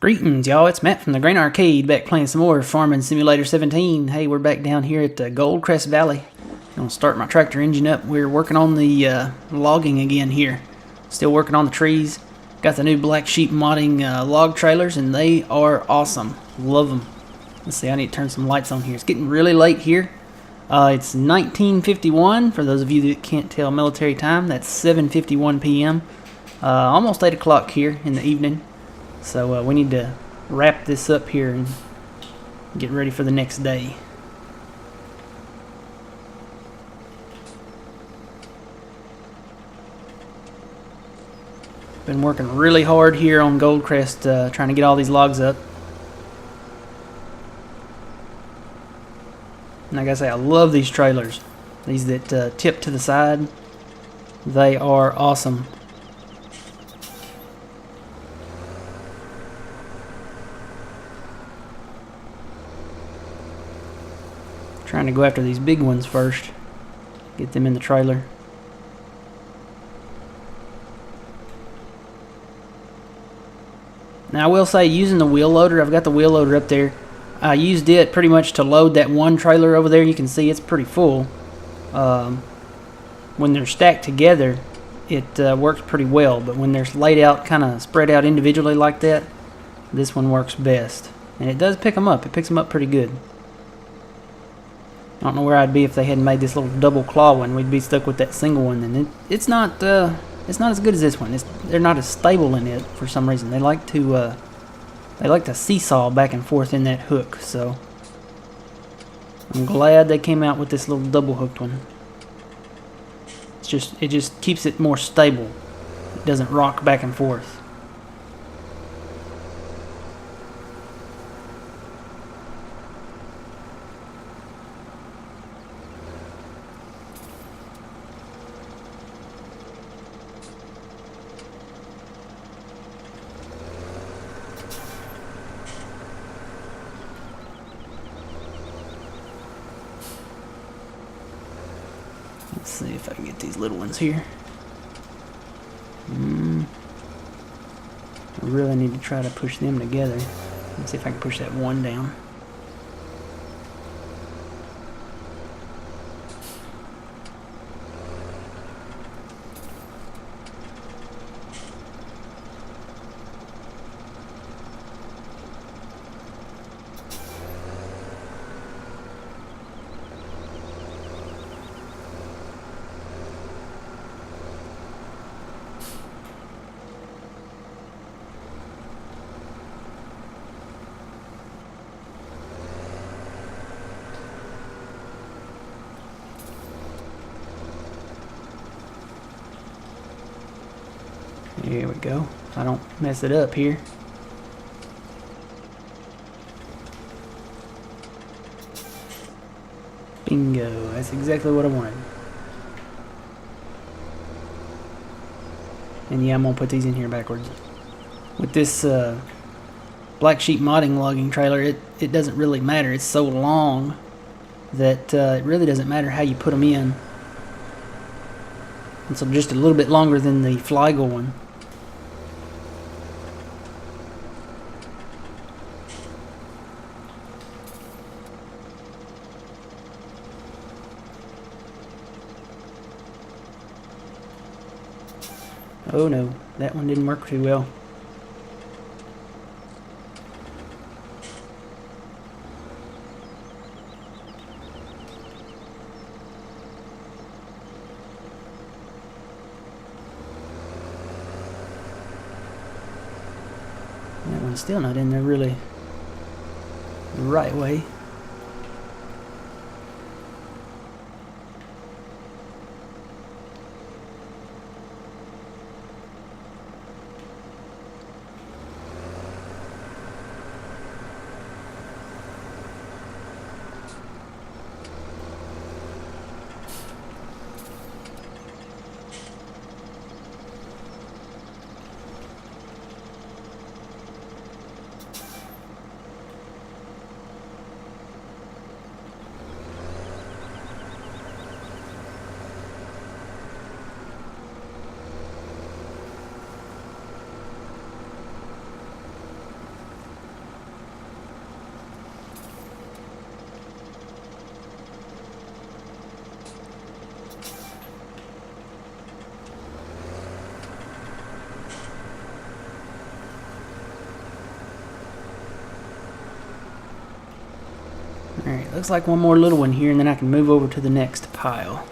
Greetings, y'all. It's Matt from the Grain Arcade, back playing some more Farming Simulator 17. Hey, we're back down here at Goldcrest Valley. I'm going to start my tractor engine up. We're working on the logging again here. Still working on the trees. Got the new black sheep modding log trailers, and they are awesome. Love them. Let's see, I need to turn some lights on here. It's getting really late here. It's 1951, for those of you that can't tell military time. That's 7:51 p.m. Almost 8 o'clock here in the evening. So we need to wrap this up here and get ready for the next day. Been working really hard here on Goldcrest trying to get all these logs up. And like I say, I love these trailers. These that tip to the side. They are awesome. Trying to go after these big ones first. Get them in the trailer. Now I will say, using the wheel loader, I've got the wheel loader up there. I used it pretty much to load that one trailer over there. You can see it's pretty full. When they're stacked together, it works pretty well. But when they're laid out, kind of spread out individually like that, this one works best. And it does pick them up. It picks them up pretty good. I don't know where I'd be if they hadn't made this little double claw one. We'd be stuck with that single one, and it's not as good as this one. They're not as stable in it for some reason. They like to seesaw back and forth in that hook. So I'm glad they came out with this little double hooked one. It just keeps it more stable. It doesn't rock back and forth. Let's see if I can get these little ones here. I really need to try to push them together. Let's see if I can push that one down. Here we go. If I don't mess it up here. Bingo. That's exactly what I wanted. And yeah, I'm going to put these in here backwards. With this black sheep modding logging trailer, it doesn't really matter. It's so long that it really doesn't matter how you put them in. And so just a little bit longer than the Flygle one. Oh no, that one didn't work too well. That one's still not in there really the right way. looks like one more little one here, and then I can move over to the next pile.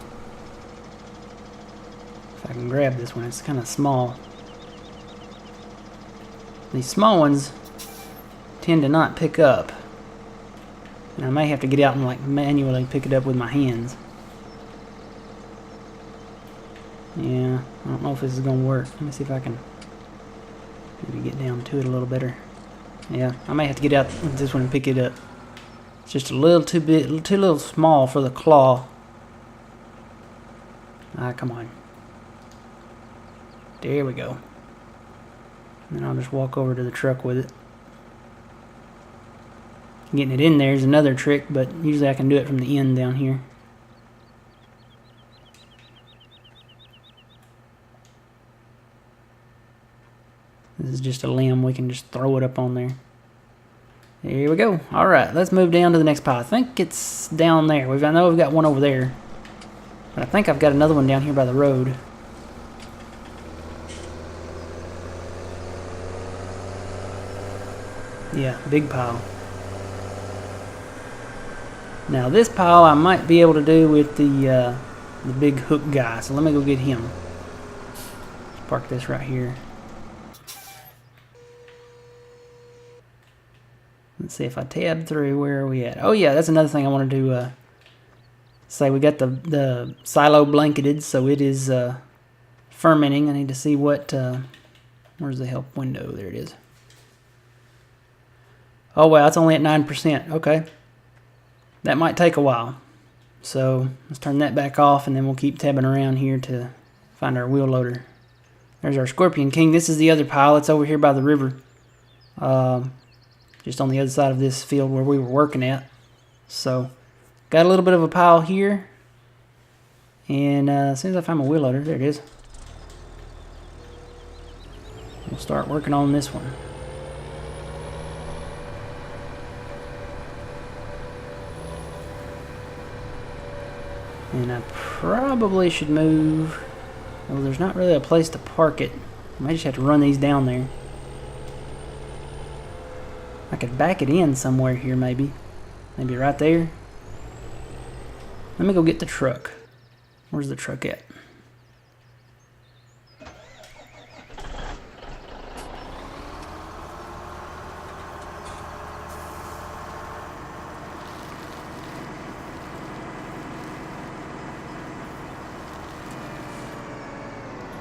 If I can grab this one, it's kind of small. These small ones tend to not pick up. And I may have to get out and like manually pick it up with my hands. Yeah, I don't know if this is going to work. Let me see if I can maybe get down to it a little better. Yeah, I may have to get out with this one and pick it up. It's just a little too little small for the claw. Ah, come on. There we go. And then I'll just walk over to the truck with it. Getting it in there is another trick, but usually I can do it from the end down here. This is just a limb. We can just throw it up on there. There we go. Alright, let's move down to the next pile. I think it's down there. I know we've got one over there. But I think I've got another one down here by the road. Yeah, big pile. Now this pile I might be able to do with the big hook guy. So let me go get him. Let's park this right here. Let's see if I tab through. Where are we at? Oh yeah, that's another thing I wanted to say. We got the silo blanketed, so it is fermenting. I need to see what. Where's the help window? There it is. Oh wow, it's only at 9%. Okay, that might take a while. So let's turn that back off, and then we'll keep tabbing around here to find our wheel loader. There's our Scorpion King. This is the other pile. It's over here by the river. Just on the other side of this field where we were working at. So, got a little bit of a pile here. And as soon as I find my wheel loader, there it is. We'll start working on this one. And I probably should move. Well, there's not really a place to park it. I might just have to run these down there. I could back it in somewhere here, maybe. Maybe right there. Let me go get the truck. Where's the truck at?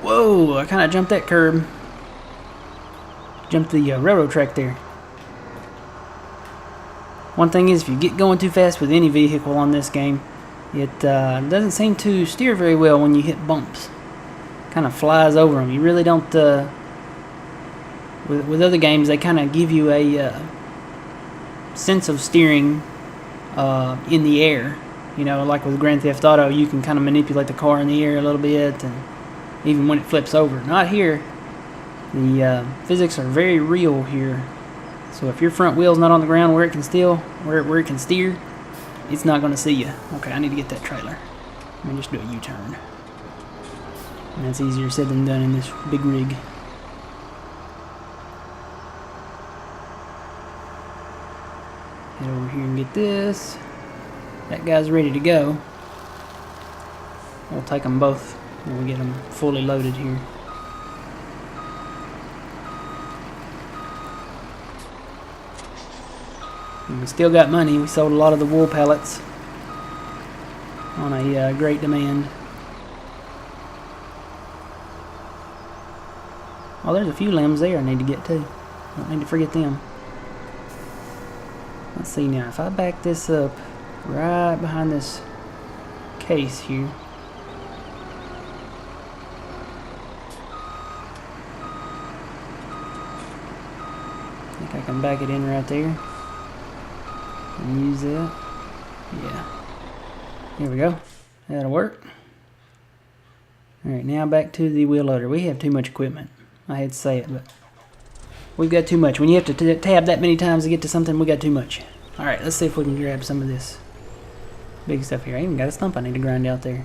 Whoa, I kind of jumped that curb. Jumped the railroad track there. One thing is, if you get going too fast with any vehicle on this game, it doesn't seem to steer very well when you hit bumps. Kind of flies over them. You really don't... with other games, they kind of give you a sense of steering in the air. You know, like with Grand Theft Auto, you can kind of manipulate the car in the air a little bit, and even when it flips over. Not here. The physics are very real here. So if your front wheel's not on the ground where it can where it can steer, it's not going to see you. Okay, I need to get that trailer. Let me just do a U-turn. And that's easier said than done in this big rig. Head over here and get this. That guy's ready to go. We'll take them both when we get them fully loaded here. And we still got money. We sold a lot of the wool pallets on a great demand. Oh, there's a few limbs there I need to get too. Don't need to forget them. Let's see now. If I back this up right behind this case here. I think I can back it in right there. And use that. Yeah. Here we go. That'll work. Alright, now back to the wheel loader. We have too much equipment. I hate to say it, but we've got too much. When you have to tab that many times to get to something, we got too much. Alright, let's see if we can grab some of this big stuff here. I even got a stump I need to grind out there.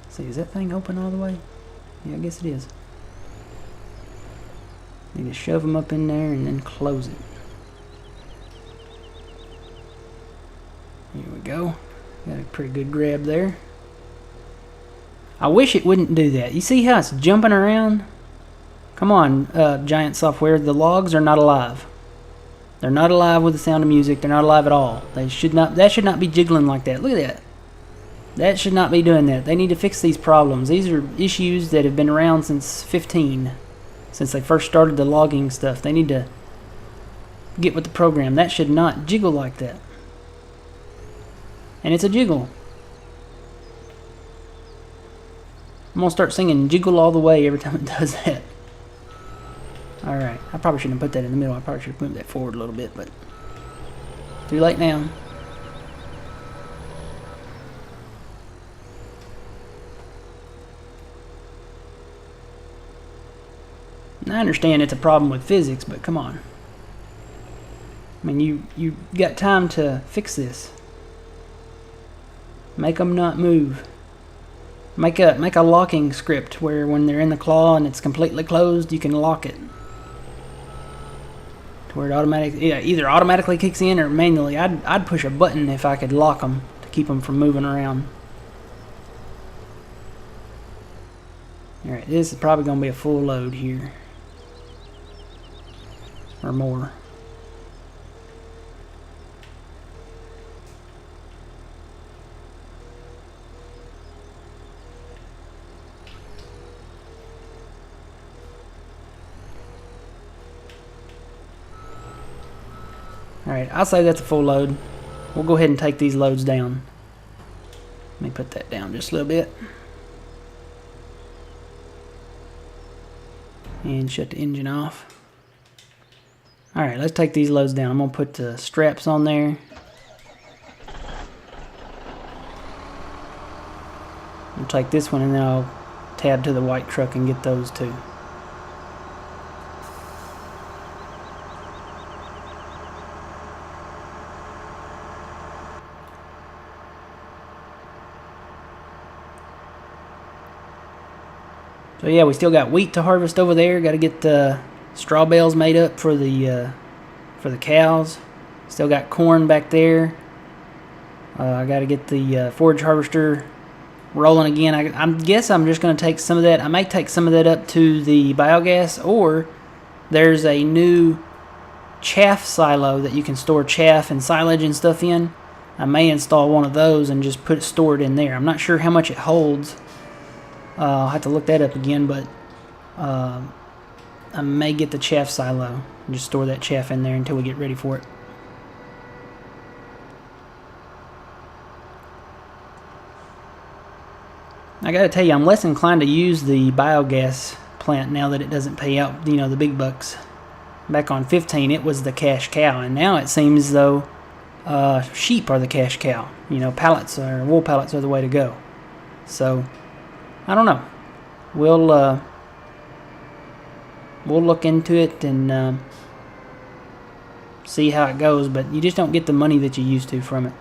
See, is that thing open all the way? Yeah, I guess it is. Need to shove them up in there and then close it. Here we go. Got a pretty good grab there. I wish it wouldn't do that. You see how it's jumping around? Come on, Giant Software. The logs are not alive. They're not alive with the sound of music. They're not alive at all. They should not. That should not be jiggling like that. Look at that. That should not be doing that. They need to fix these problems. These are issues that have been around since 15, since they first started the logging stuff. They need to get with the program. That should not jiggle like that. And it's a jiggle. I'm going to start singing Jiggle All the Way every time it does that. Alright, I probably shouldn't have put that in the middle. I probably should have moved that forward a little bit, but too late now. And I understand it's a problem with physics, but come on. I mean, you got time to fix this. Make them not move. Make a locking script where when they're in the claw and it's completely closed, you can lock it to where it either automatically kicks in or manually. I'd push a button if I could lock them to keep them from moving around. All right, this is probably going to be a full load here or more. Alright, I'll say that's a full load. We'll go ahead and take these loads down. Let me put that down just a little bit. And shut the engine off. Alright, let's take these loads down. I'm going to put the straps on there. I'll take this one and then I'll tab to the white truck and get those two. So yeah, we still got wheat to harvest over there. Got to get the straw bales made up for the cows. Still got corn back there. I got to get the forage harvester rolling again. I guess I'm just going to take some of that. I may take some of that up to the biogas, or there's a new chaff silo that you can store chaff and silage and stuff in. I may install one of those and just store it in there. I'm not sure how much it holds. I'll have to look that up again, but I may get the chaff silo and just store that chaff in there until we get ready for it. I gotta tell you, I'm less inclined to use the biogas plant now that it doesn't pay out, you know, the big bucks. Back on 15, it was the cash cow, and now it seems as though sheep are the cash cow. You know, pallets or wool pallets are the way to go. So I don't know. We'll look into it and see how it goes, but you just don't get the money that you used to from it.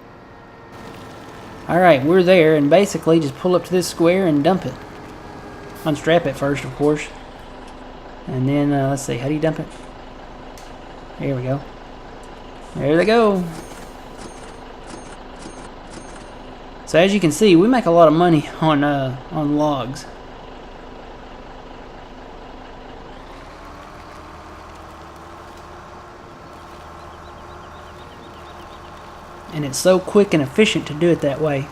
Alright, we're there, and basically just pull up to this square and dump it. Unstrap it first, of course. And then, let's see, how do you dump it? There we go. There they go. So as you can see, we make a lot of money on logs. And it's so quick and efficient to do it that way.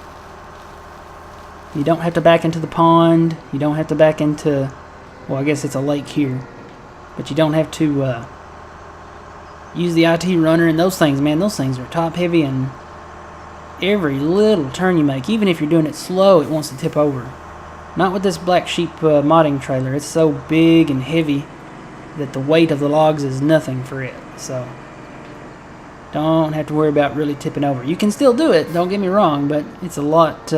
You don't have to back into the pond. You don't have to back into, well, I guess it's a lake here. But you don't have to use the IT runner and those things, man. Those things are top heavy, and every little turn you make, even if you're doing it slow, it wants to tip over. Not with this Black Sheep modding trailer. It's so big and heavy that the weight of the logs is nothing for it. So don't have to worry about really tipping over. You can still do it, don't get me wrong, but it's a lot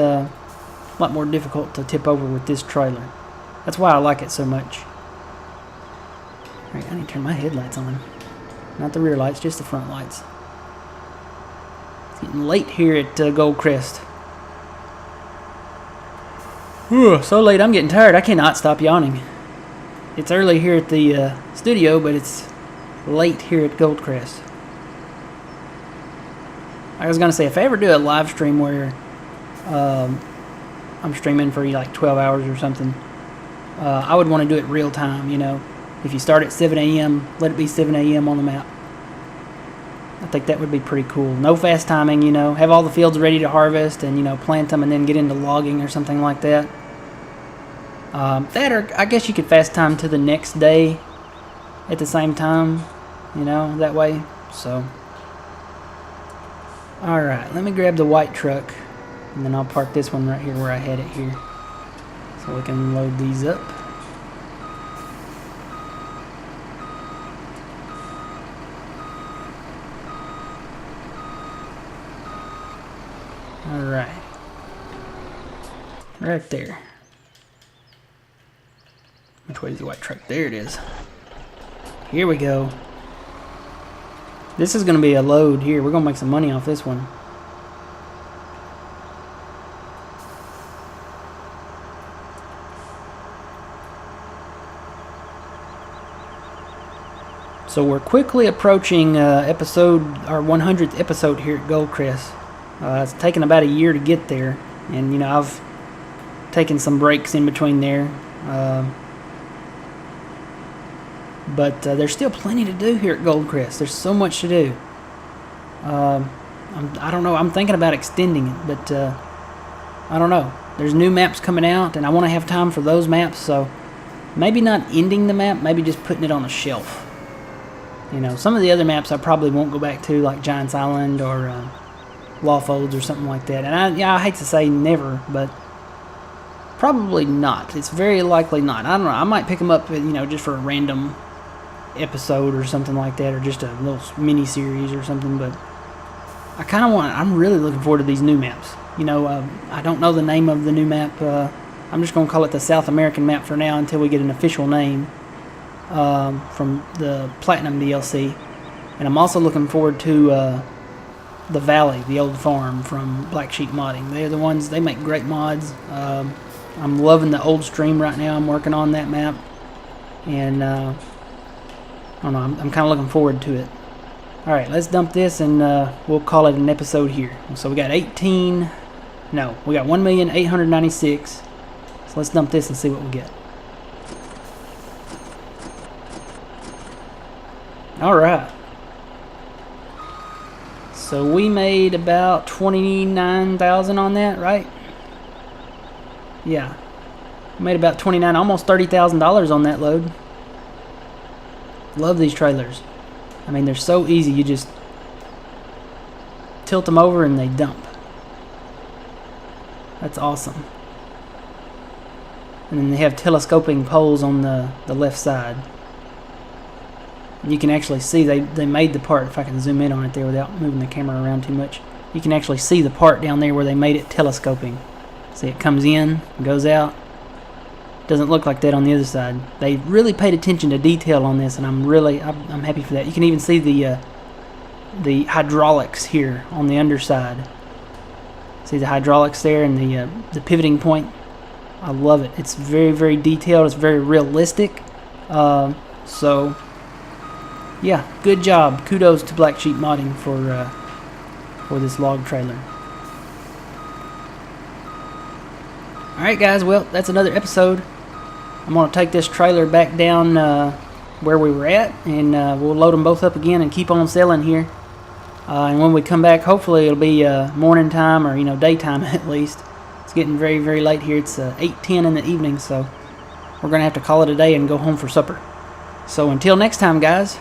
more difficult to tip over with this trailer. That's why I like it so much. Alright, I need to turn my headlights on. Not the rear lights, just the front lights. It's getting late here at Goldcrest. Whew, so late I'm getting tired. I cannot stop yawning. It's early here at the studio, but it's late here at Goldcrest. I was gonna say, if I ever do a live stream where I'm streaming for like 12 hours or something, I would want to do it real time. You know, if you start at 7 a.m., let it be 7 a.m. on the map. I think that would be pretty cool. No fast timing, you know. Have all the fields ready to harvest and, you know, plant them and then get into logging or something like that. That, or I guess you could fast time to the next day at the same time, you know, that way. So, alright, let me grab the white truck and then I'll park this one right here where I had it here, so we can load these up. Alright. Right there. Which way is the white truck? There it is. Here we go. This is going to be a load here. We're going to make some money off this one. So we're quickly approaching our 100th episode here at Goldcrest. It's taken about a year to get there, and you know, I've taken some breaks in between there, but there's still plenty to do here at Goldcrest. There's so much to do. I don't know, I'm thinking about extending it, but I don't know. There's new maps coming out, and I want to have time for those maps, so maybe not ending the map, maybe just putting it on a shelf. You know, some of the other maps I probably won't go back to, like Giants Island or Lawfolds or something like that. And I hate to say never, but probably not. It's very likely not. I don't know. I might pick them up, you know, just for a random episode or something like that, or just a little mini series or something. But I kind of want. I'm really looking forward to these new maps. You know, I don't know the name of the new map. I'm just going to call it the South American map for now until we get an official name from the Platinum DLC. And I'm also looking forward to the Valley, the old farm from Black Sheep Modding. They're the ones, they make great mods. I'm loving the old stream right now. I'm working on that map, and I don't know, I'm kind of looking forward to it. Alright, let's dump this and we'll call it an episode here. So we got we got 1,896,000. So let's dump this and see what we get. Alright. So we made about 29,000 on that, right? Yeah. We made about 29, almost $30,000 on that load. Love these trailers. I mean, they're so easy. You just tilt them over and they dump. That's awesome. And then they have telescoping poles on the left side. You can actually see they made the part. If I can zoom in on it there without moving the camera around too much, you can actually see the part down there where they made it telescoping. See, it comes in, goes out. Doesn't look like that on the other side. They really paid attention to detail on this, and I'm happy for that. You can even see the hydraulics here on the underside. See the hydraulics there and the pivoting point. I love it. It's very, very detailed. It's very realistic. So. Yeah, good job. Kudos to Black Sheep Modding for this log trailer. Alright guys, well, that's another episode. I'm going to take this trailer back down where we were at, and we'll load them both up again and keep on selling here. And when we come back, hopefully it'll be morning time, or, you know, daytime at least. It's getting very, very late here. It's 8:10 in the evening, so we're going to have to call it a day and go home for supper. So until next time, guys.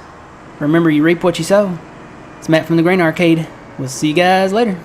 Remember, you reap what you sow. It's Matt from the Grain Arcade. We'll see you guys later.